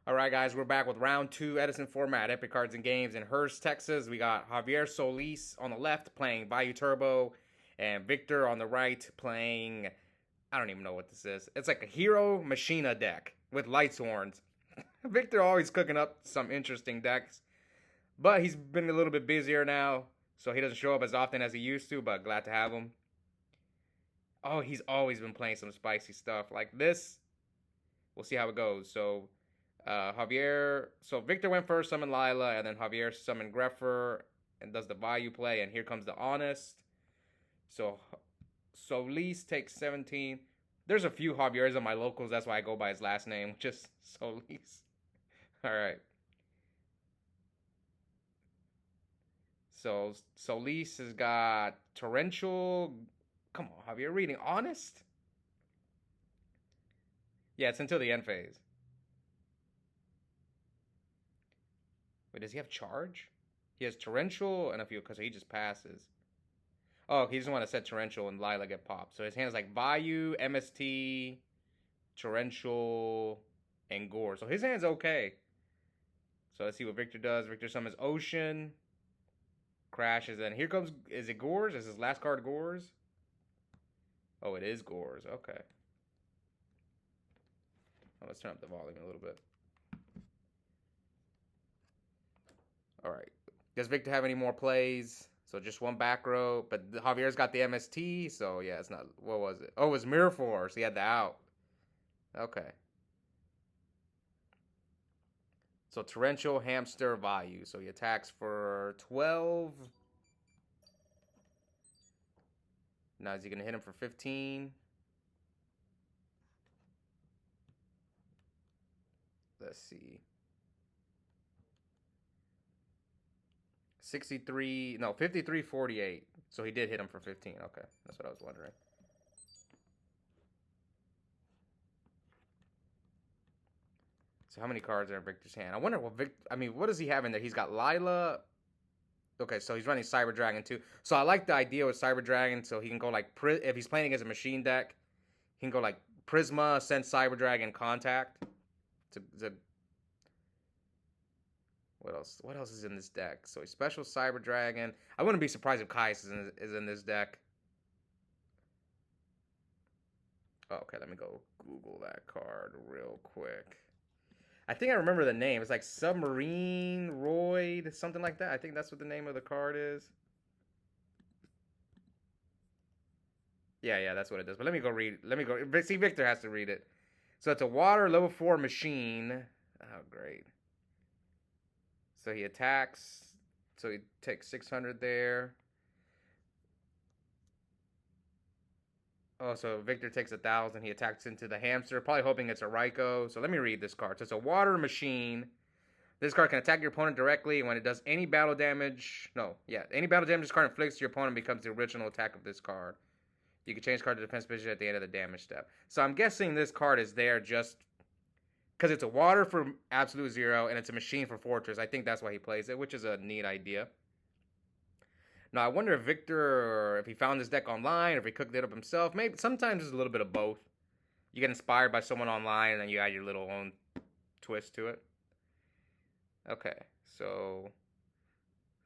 All right, guys, we're back with round two Edison format, Epic Cards and Games in Hurst, Texas. We got Javier Solis on the left playing Vayu Turbo, and Victor on the right playing. I don't even know what this is. It's like a Hero Machina deck with Lights Horns. Victor always cooking up some interesting decks, but he's been a little bit busier now, so he doesn't show up as often as he used to, but glad to have him. Oh, he's always been playing some spicy stuff like this. We'll see how it goes. So Victor went first, summoned Lila, and then Javier summoned Greffer and does the Vayu play, and here comes the Honest. So Solis takes 17. There's a few Javiers on my locals, that's why I go by his last name, just Solis. Alright. So Solis has got Torrential. Come on, Javier, reading Honest? Yeah, it's until the end phase. Wait, does he have charge? He has torrential and a few because he just passes. Oh, he doesn't want to set torrential and Lila get popped. So his hand is like Vayu, MST, torrential, and Gore. So his hand's okay. So let's see what Victor does. Victor summons Ocean, crashes, and here comes. Is it Gores? Is his last card Gores? Oh, it is Gores. Okay. Oh, let's turn up the volume a little bit. All right. Does Victor have any more plays? So just one back row. But Javier's got the MST. So yeah, it's not. What was it? Oh, it was Mirror Force. He had the out. Okay. So Torrential, Hamster, Vayu. So he attacks for 12. Now is he going to hit him for 15? Let's see. 63, no, 53, 48. So he did hit him for 15. Okay, that's what I was wondering. So how many cards are in Victor's hand? I wonder what what does he have in there? He's got Lila. Okay, so he's running Cyber Dragon too. So I like the idea with Cyber Dragon. So he can go like, if he's playing against a machine deck, he can go like Prisma, send Cyber Dragon, Contact. To What else? What else is in this deck? So a special Cyber Dragon. I wouldn't be surprised if Kais is in this deck. Oh, okay, let me go Google that card real quick. I think I remember the name. It's like Submarine Roid, something like that. I think that's what the name of the card is. Yeah, that's what it is. But let me go read. Let me go. See, Victor has to read it. So it's a water level 4 machine. Oh, great. So he attacks. So he takes 600 there. Oh, so Victor takes 1,000. He attacks into the hamster, probably hoping it's a Raikou. So let me read this card. So it's a water machine. This card can attack your opponent directly when it does any battle damage. Any battle damage this card inflicts to your opponent becomes the original attack of this card. You can change card to defense position at the end of the damage step. So I'm guessing this card is there just because it's a water for absolute 0 and it's a machine for fortress. I think that's why he plays it, which is a neat idea. Now, I wonder if Victor, if he found this deck online, or if he cooked it up himself. Maybe sometimes it's a little bit of both. You get inspired by someone online, and then you add your little own twist to it. Okay, so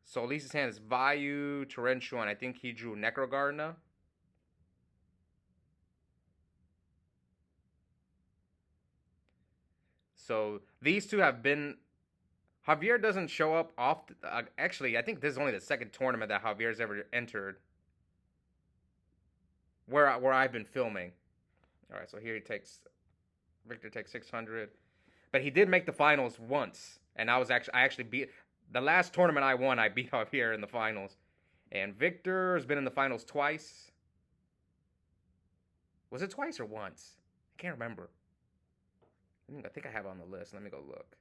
Solis' hand is Vayu, Torrential, and I think he drew Necrogardener. So these two have been. Javier doesn't show up often. Actually, I think this is only the second tournament that Javier's ever entered where I've been filming. All right, so here Victor takes 600, but he did make the finals once, and I actually beat the last tournament I won. I beat Javier in the finals, and Victor has been in the finals twice. Was it twice or once? I can't remember. I think I have it on the list. Let me go look.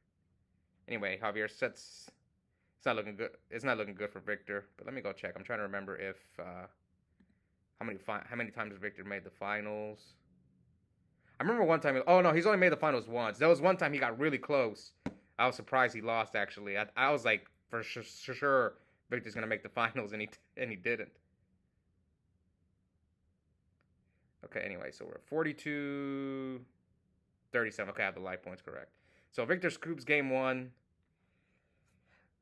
Anyway, Javier sets. It's not looking good. It's not looking good for Victor. But let me go check. I'm trying to remember if how many times Victor made the finals. I remember one time. Oh no, he's only made the finals once. There was one time he got really close. I was surprised he lost. Actually, I was like for sure Victor's gonna make the finals, and he didn't. Okay. Anyway, so we're at 42, 37. Okay, I have the life points correct. So Victor scoops game one.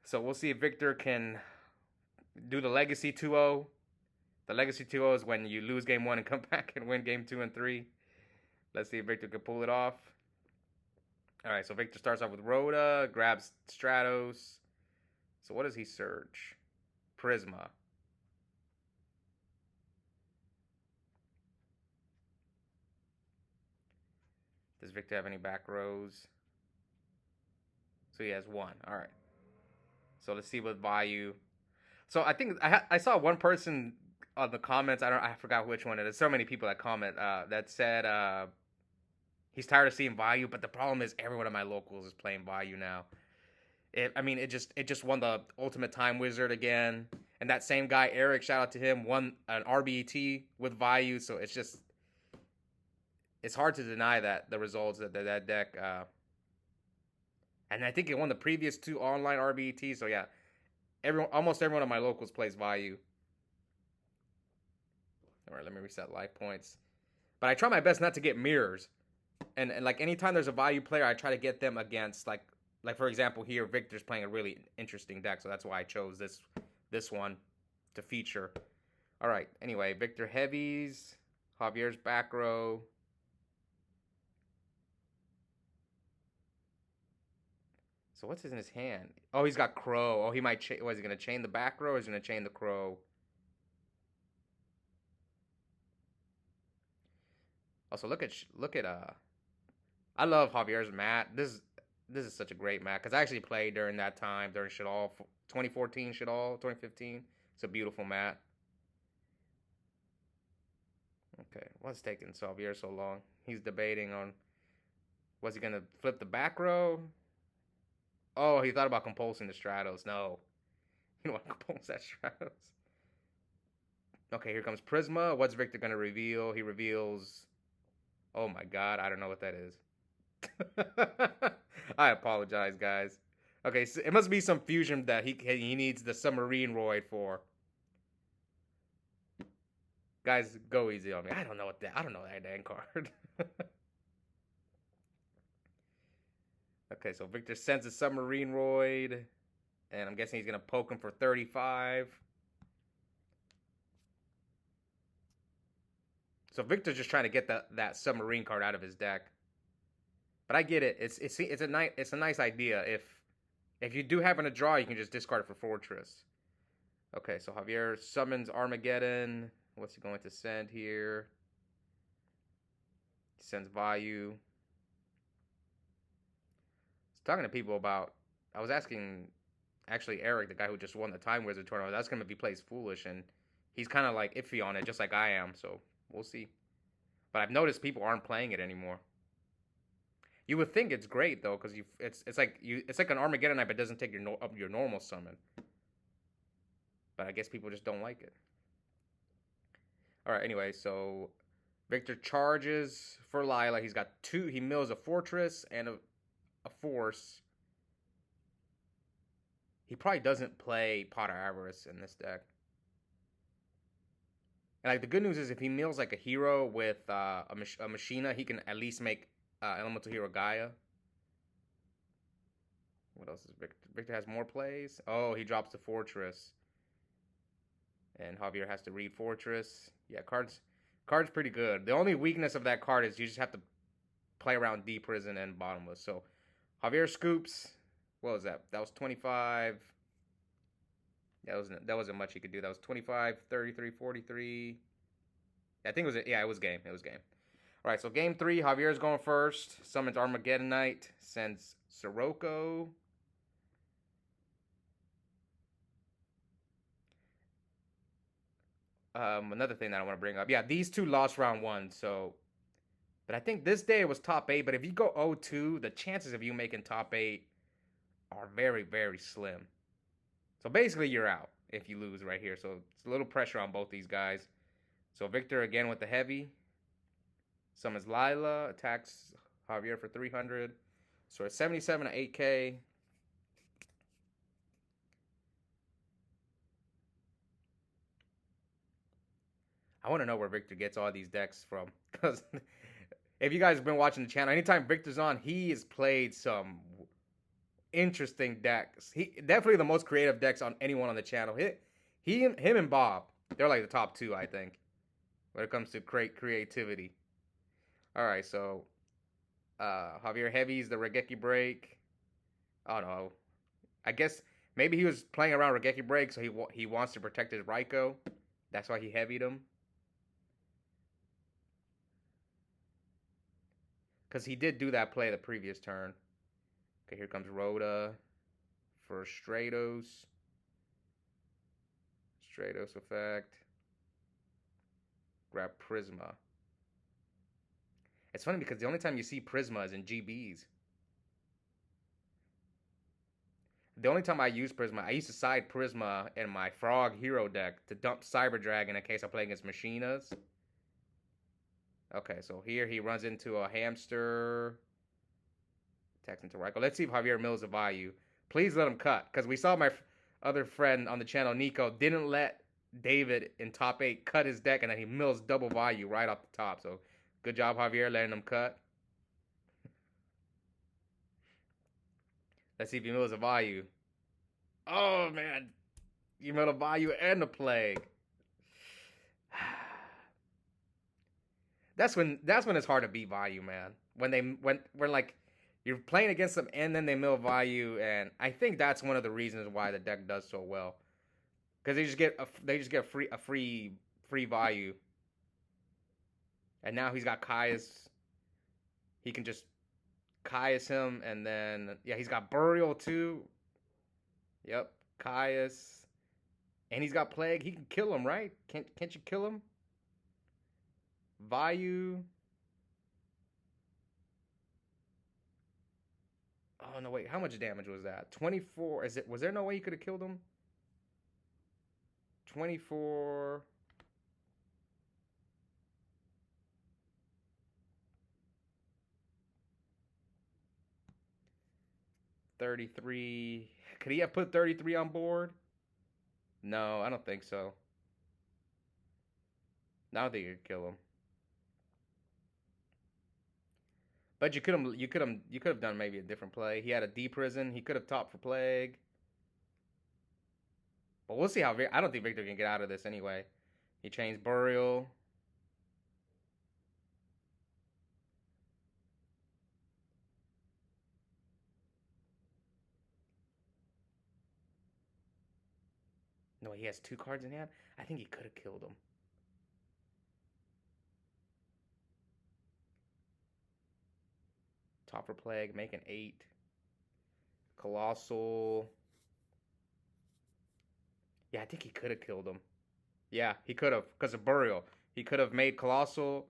So we'll see if Victor can do the Legacy 2-0. The Legacy 2-0 is when you lose game one and come back and win game 2 and 3. Let's see if Victor can pull it off. All right, so Victor starts off with Rhoda, grabs Stratos. So what does he search? Prisma. Does Victor have any back rows? So he has one. All right. So let's see with Vayu. So I think I saw one person on the comments. I forgot which one it is. So many people that comment that said he's tired of seeing Vayu, but the problem is everyone at my locals is playing Vayu now. It just won the Ultimate Time Wizard again, and that same guy Eric, shout out to him, won an RBT with Vayu. So it's hard to deny that the results that deck. And I think it won the previous 2 online RBTs. So yeah, almost everyone at my locals plays Vayu. All right, let me reset life points. But I try my best not to get mirrors. And like anytime there's a Vayu player, I try to get them against like for example here, Victor's playing a really interesting deck, so that's why I chose this one to feature. All right. Anyway, Victor heavies, Javier's back row. So what's in his hand? Oh, he's got Crow. Oh, he might. Was he gonna chain the back row, or is he gonna chain the Crow? Also, look at I love Javier's mat. This is such a great mat because I actually played during that time during Shadal 2014 Shadal 2015. It's a beautiful mat. Okay, what's taking Javier so long? He's debating on was he gonna flip the back row? Oh, he thought about compulsing the Stratos. No, you don't want to compulse that Stratos. Okay, here comes Prisma. What's Victor gonna reveal? He reveals. Oh my God, I don't know what that is. I apologize, guys. Okay, so it must be some fusion that he needs the submarine roid for. Guys, go easy on me. I don't know that dang card. Okay, so Victor sends a submarine roid, and I'm guessing he's gonna poke him for 35. So Victor's just trying to get that submarine card out of his deck. But I get it. It's a nice idea. If you do happen to draw, you can just discard it for Fortress. Okay, so Javier summons Armageddon. What's he going to send here? He sends Vayu. I was talking to people about. I was asking, actually Eric, the guy who just won the Time Wizard tournament. I was asking him if he plays Foolish, and he's kind of like iffy on it, just like I am. So we'll see. But I've noticed people aren't playing it anymore. You would think it's great though, because it's like an Armageddon knight, but it doesn't take your normal summon. But I guess people just don't like it. All right. Anyway, so Victor charges for Lila. He's got 2. He mills a Fortress and a Force. He probably doesn't play Potter Avarice in this deck. And like the good news is, if he mills like a hero with a Machina, he can at least make Elemental Hero Gaia. What else is Victor? Victor has more plays. Oh, he drops the Fortress. And Javier has to read Fortress. Yeah, card's pretty good. The only weakness of that card is you just have to play around D Prison and Bottomless. So Javier scoops. What was that? That was 25. That wasn't much he could do. That was 25, 33, 43. I think it was game. It was game. All right, so game 3, Javier's going first. Summons Armageddon Knight. Sends Sirocco. Another thing that I want to bring up. Yeah, these 2 lost round 1. So, but I think this day it was top 8. But if you go 0-2, the chances of you making top 8 are very, very slim. So basically, you're out if you lose right here. So it's a little pressure on both these guys. So Victor again with the heavy. Summons Lila, attacks Javier for 300. So it's 77 to 8K. I want to know where Victor gets all these decks from. Because if you guys have been watching the channel, anytime Victor's on, he has played some interesting decks. He definitely the most creative decks on anyone on the channel. Him and Bob, they're like the top two, I think, when it comes to creativity. All right, so Javier heavies the Regeki break. Oh no, I guess maybe he was playing around Regeki break, so he wants to protect his Raikou. That's why he heavied him. Because he did do that play the previous turn. Okay, here comes Rhoda for Stratos. Stratos effect. Grab Prisma. It's funny because the only time you see Prisma is in GBs. The only time I use Prisma, I used to side Prisma in my Frog Hero deck to dump Cyber Dragon in case I play against Machinas. Okay, so here he runs into a Hamster. Attacks into Raikou. Let's see if Javier mills a Vayu. Please let him cut, because we saw my other friend on the channel, Nico, didn't let David in top 8 cut his deck, and then he mills double Vayu right off the top. So good job, Javier, letting him cut. Let's see if he mills a Vayu. Oh, man. You milled a Vayu and a Plague. That's when it's hard to beat Vayu, man. When like you're playing against them and then they mill Vayu, and I think that's one of the reasons why the deck does so well. Because they just get a free Vayu. And now he's got Caius. He can just Caius him, and then yeah, he's got Burial too. Yep, Caius. And he's got Plague. He can kill him, right? Can't you kill him? Vayu. Oh no, wait. How much damage was that? 24. Was there no way you could have killed him? 24. $33. Could he have put 33 on board? No, I don't think so. I don't think you could kill him. But you could have done maybe a different play. He had a D prison. He could have topped for Plague. But we'll see how I don't think Victor can get out of this anyway. He chains Burial. No, he has 2 cards in hand. I think he could have killed him. Top for Plague, make an 8. Colossal. Yeah, I think he could have killed him. Yeah, he could have, because of Burial. He could have made Colossal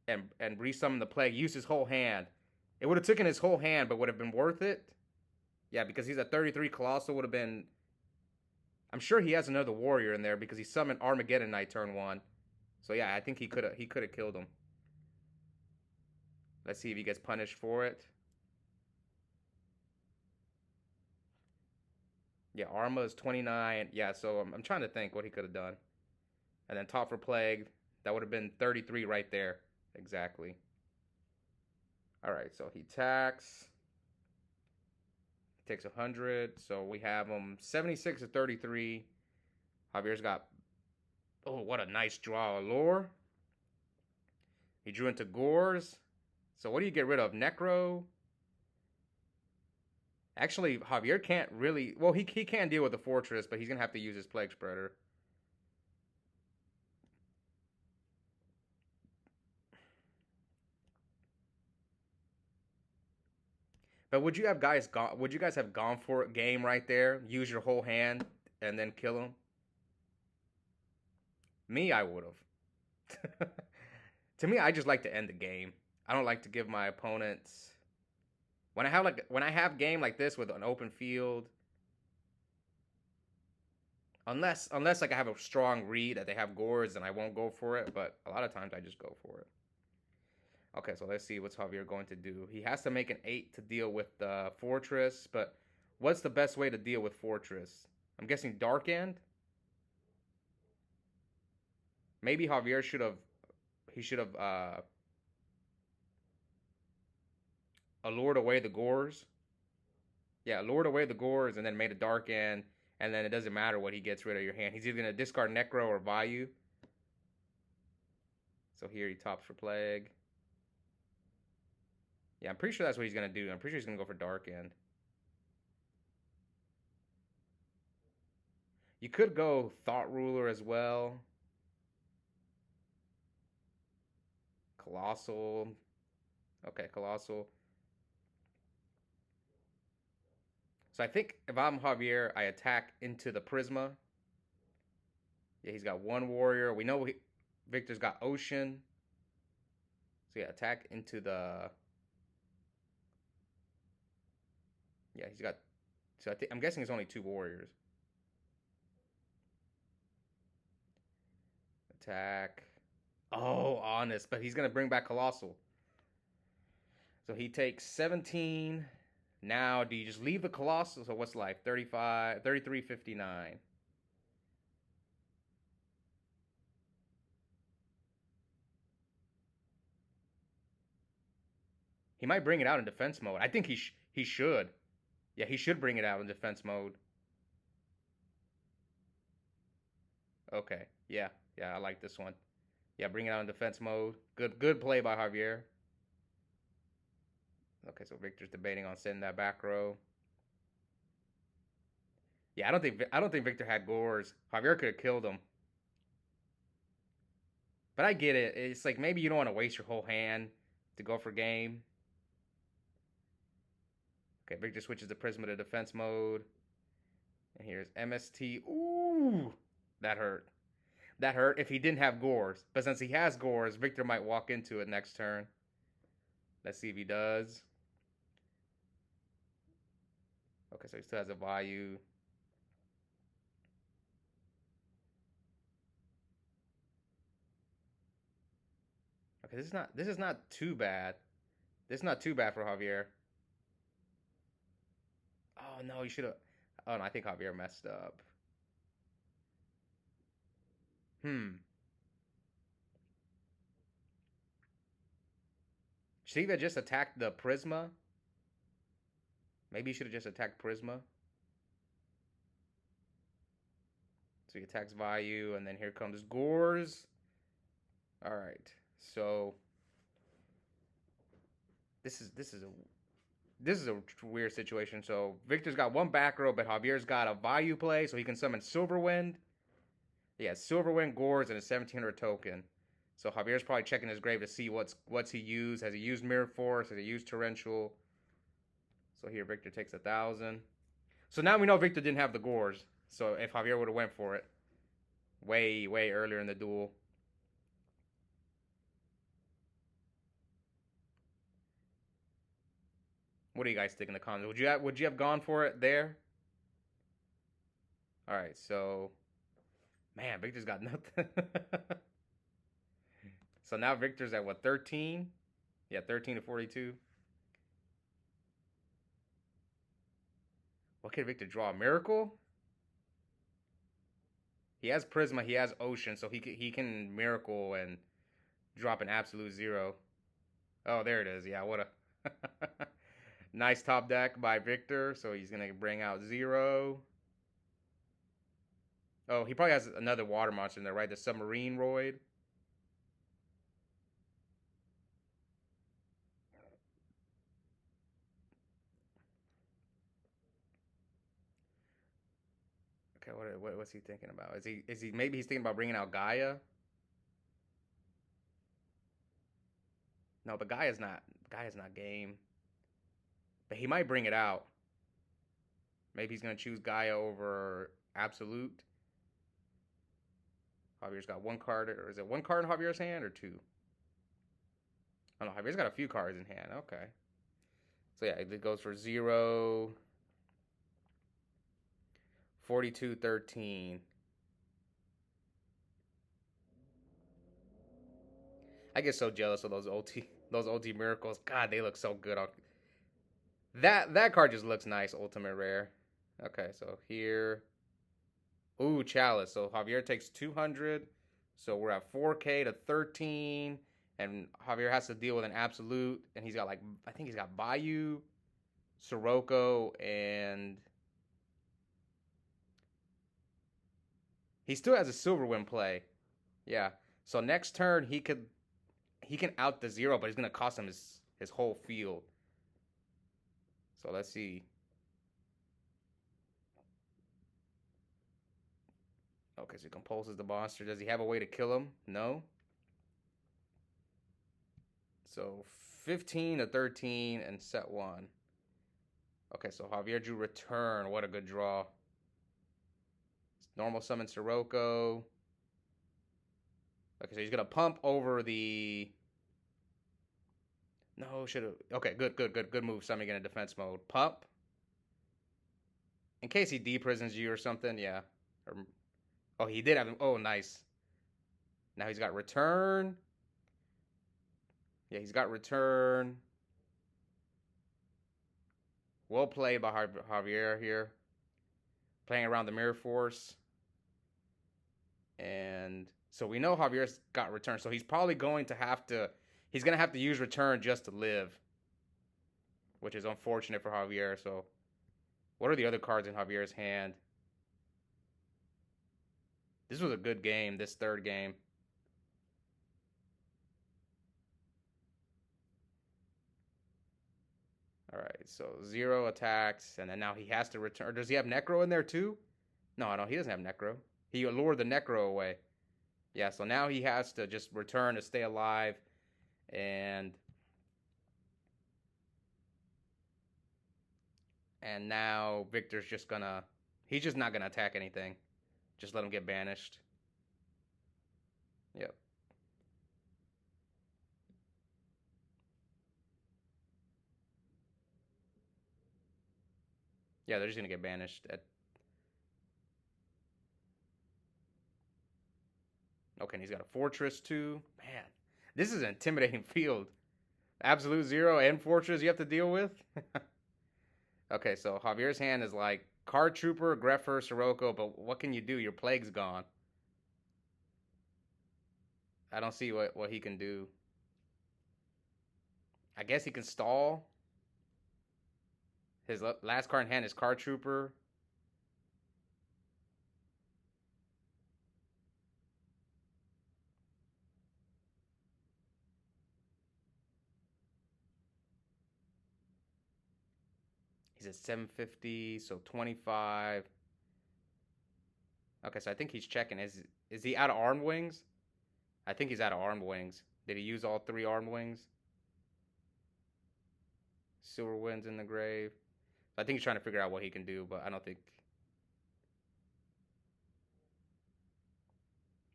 and resummoned the Plague, used his whole hand. It would have taken his whole hand, but would have been worth it. Yeah, because he's at 33. Colossal would have been... I'm sure he has another warrior in there because he summoned Armageddon Knight turn 1. So yeah, I think he could have killed him. Let's see if he gets punished for it. Yeah, Arma is 29. Yeah, so I'm trying to think what he could have done. And then top for Plague, that would have been 33 right there. Exactly. All right, so he attacks. He takes 100. So we have him 76 to 33. Javier's got... Oh, what a nice draw. Allure. He drew into Gores. So what do you get rid of? Necro. Actually, Javier can't really... Well, he can deal with the Fortress, but he's going to have to use his Plague Spreader. But would you guys have gone for it game right there? Use your whole hand and then kill him? Me, I would have. To me, I just like to end the game. I don't like to give my opponents... When I have game like this with an open field, unless like I have a strong read that they have Gores, then I won't go for it. But a lot of times I just go for it. Okay, so let's see what's Javier going to do. He has to make an 8 to deal with the Fortress, but what's the best way to deal with Fortress? I'm guessing Dark End. Maybe Javier should have allured away the gores. Yeah, lured away the gores and then made a dark end, and then it doesn't matter what he gets rid of your hand. He's either gonna discard Necro or Vayu. So here he tops for Plague. Yeah, I'm pretty sure that's what he's gonna do. I'm pretty sure he's gonna go for dark end. You could go Thought Ruler as well. Colossal. Okay, Colossal. So I think if I'm Javier, I attack into the Prisma. Yeah, he's got one warrior. We know Victor's got Ocean. So yeah, attack into the... Yeah, he's got... So I'm guessing it's only 2 warriors. Attack. Oh, honest. But he's going to bring back Colossal. So he takes 17. Now, do you just leave the Colossal? So what's life? 35, 33.59. He might bring it out in defense mode. I think he should. Yeah, he should bring it out in defense mode. Okay. Yeah. Yeah, I like this one. Yeah, bring it out in defense mode. Good play by Javier. Okay, so Victor's debating on sending that back row. Yeah, I don't think Victor had gores. Javier could have killed him. But I get it. It's like maybe you don't want to waste your whole hand to go for game. Okay, Victor switches the Prisma to defense mode. And here's MST. Ooh, that hurt. That hurt if he didn't have gores. But since he has gores, Victor might walk into it next turn. Let's see if he does. Okay, so he still has a Vayu. Okay, this is not too bad. This is not too bad for Javier. Oh no, you should have. Oh no, I think Javier messed up. Should he have just attacked the Prisma? Maybe he should have just attacked Prisma. So he attacks Vayu, and then here comes Gores. All right, so this is a weird situation. So Victor's got one back row, but Javier's got a Vayu play, so he can summon Silverwind. Yeah, Silverwind, Gores, and a 1700 token. So Javier's probably checking his grave to see what's he used. Has he used Mirror Force? Has he used Torrential? So here Victor takes 1,000. So now we know Victor didn't have the Gores. So if Javier would have went for it way earlier in the duel. What do you guys think in the comments? Would you have gone for it there? All right, so man, Victor's got nothing. So now Victor's at what, 13? Yeah, 13 to 42. What can Victor draw? A Miracle? He has Prisma, he has Ocean, so he can Miracle and drop an absolute 0. Oh, there it is. Yeah, what a nice top deck by Victor. So he's going to bring out 0. Oh, he probably has another water monster in there, right? The Submarine Roid. Okay, what's he thinking about? Is he maybe he's thinking about bringing out Gaia? No, but Gaia's not game. But he might bring it out. Maybe he's gonna choose Gaia over Absolute. Javier's got 1 card, or is it 1 card in Javier's hand or 2? Oh no, Javier's got a few cards in hand. Okay. So yeah, it goes for 0. 42-13. I get so jealous of those OT miracles. God, they look so good on that card just looks nice, ultimate rare. Okay, so here. Ooh, Chalice. So Javier takes 200. So we're at 4K to 13. And Javier has to deal with an absolute, and he's got like I think he's got Vayu, Sirocco, and he still has a Silverwind play. Yeah. So next turn he can out the 0, but he's gonna cost him his whole field. So let's see. Okay, so he compulses the monster. Does he have a way to kill him? No. So 15 to 13 and set 1. Okay, so Javier drew return. What a good draw. Normal summon Sirocco. Okay, so he's gonna pump over the. No, should have. Okay, good move. Summoning in a defense mode. Pump. In case he deprisons you or something, yeah. Oh, he did have him. Oh, nice. Now he's got return. Yeah, he's got return. Well played by Javier here. Playing around the Mirror Force. And so we know Javier's got return. So he's probably going to have to. He's going to have to use return just to live. Which is unfortunate for Javier. So what are the other cards in Javier's hand? This was a good game, this third game. All right, so 0 attacks, and then now he has to return. Does he have Necro in there too? No, he doesn't have Necro. He lured the Necro away. Yeah, so now he has to just return to stay alive, and now Victor's just gonna. He's just not gonna attack anything. Just let him get banished. Yep. Yeah, they're just gonna get banished. Okay, and he's got a fortress too. Man, this is an intimidating field. Absolute 0 and fortress you have to deal with. Okay, so Javier's hand is like Card Trooper, Greffer, Sirocco, but what can you do? Your plague's gone. I don't see what he can do. I guess he can stall. His last card in hand is Card Trooper. He's at 750, so 25. Okay, so I think he's checking. Is he out of armed wings? I think he's out of armed wings. Did he use all 3 armed wings? Silver Winds in the grave. I think he's trying to figure out what he can do, but I don't think.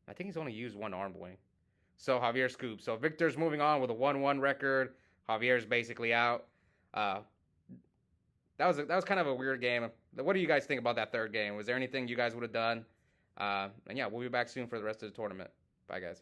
I think he's only used 1 armed wing. So Javier scoops. So Victor's moving on with a 1-1 record. Javier's basically out. That was kind of a weird game. What do you guys think about that third game? Was there anything you guys would have done? And yeah, we'll be back soon for the rest of the tournament. Bye, guys.